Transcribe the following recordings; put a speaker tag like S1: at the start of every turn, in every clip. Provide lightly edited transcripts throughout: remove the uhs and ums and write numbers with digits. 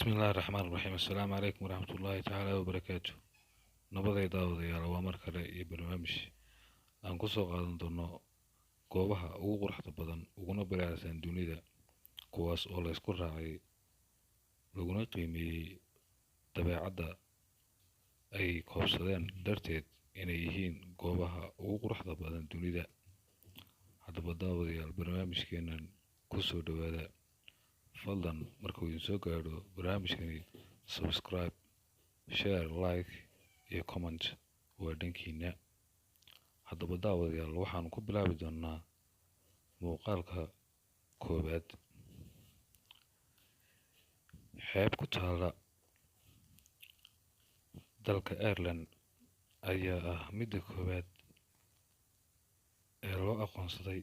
S1: بسم الله الرحمن الرحيم. السلام عليكم ورحمة الله تعالى وبركاته. نبضي داود يا لو أمر كلا برنامج aan kusoo qaadan doono goobaha ugu quruxda badan uguna balaarsan dunida kuwaas oo la isku raacay laguna qiimeeyay dabeecadda ay koobsadeen darteed inay yihiin goobaha ugu quruxda badan dunida. haddaba daawadayaal barnaamijkeenan kusoo dhawaada fadlan markuu idin soo gaadho barnaamijkani subscribe, share, like iyo comment waa dhankiina. haddaba daawadayaal waxaan ku bilaabi doonaa muuqaalka koowaad. xeeb ku taala dalka Ireland ayaa ah midda koowaad ee loo aqoonsaday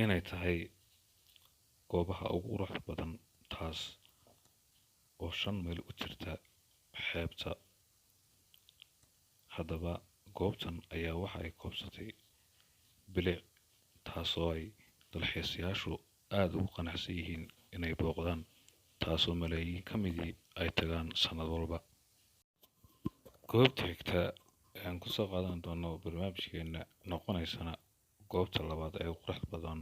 S1: inay tahay goobaha ugu quruxda badan, taas oo 5 mayl u jirta xeebta. haddaba goobtan ayaa waxa ay koobsatay bilic taasoo ay dalxiisayaashu aad ugu qanacsan yihiin inay booqdaan, taasoo malaayiin ka midii ay tagaan sanad walba. goobta xigta aan kusoo qaadan doono barnaamijkeena noqonaysana goobta labaad ee ugu quruxda badan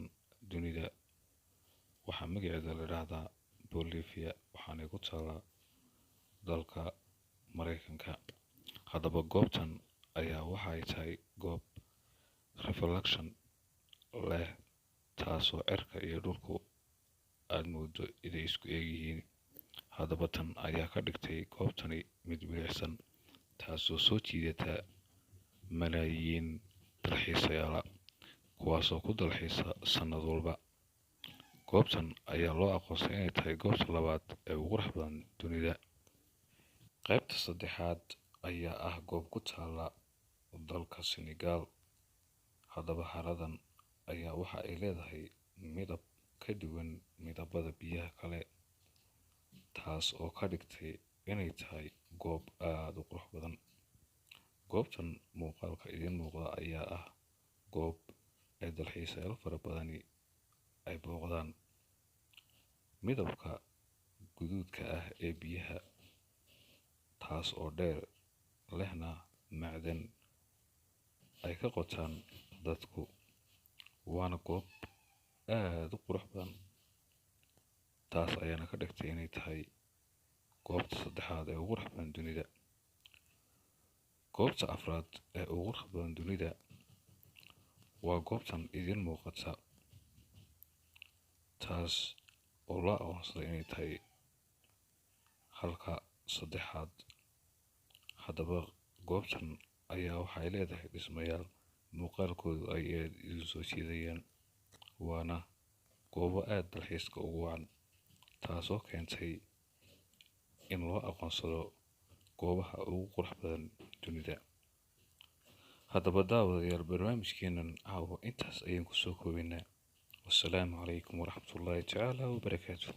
S1: dunida waxaa magaceeda la yidhaahdaa Bolivia, waxaanay ku taalaa dalka Mareykanka. haddaba goobtan ayaa waxa ay tahay goob reflection leh, taasoo cirka iyo dhulku aad moodo inay isku eegyihiin. haddaba tan ayaa ka dhigtay goobtani mid bilicsan, taasoo soo jiidata malaayiin dalxiisayaal kuwaasoo ku dalxiisa sanad walba. goobtan ayaa loo aqoonsay inay tahay goobta labaad ee ugu quruxda badan dunida. qaybta saddexaad ayaa ah goob ku taala dalka Senegal. haddaba haradan ayaa waxa ay leedahay midab ka duwan midabada biyaha kale, taas oo ka dhigtay inay tahay goob aad u qurux badan. goobtan muuqaalka idin muuqda ayaa ah goob ay dalxiisayaal fara badani ay booqdaan. midabka guduudka ah ee biyaha, taas oo dheer lehna macdan ay ka qotaan dadku, waana goob aad u qurux badan. taas ayaana ka dhigtay inay tahay goobta saddexaad ee ugu qurux badan dunida. goobta afraad ee ugu qurux badan dunida waa goobtan idin muuqata, taas oo la aqoonsaday inay tahay halka saddexaad. haddaba goobtan ayaa waxay leedahay dhismayaal muuqaalkoodu ay aad idin soo jiidayaan, waana goobo aad dalxiiska ugu wacan, taasoo keentay in loo aqoonsado goobaha ugu qurux badan dunida. haddaba daawadayaal barnaamijkeenan caawa intaas ayaan kusoo koobaynaa. والسلام عليكم ورحمة الله تعالى وبركاته.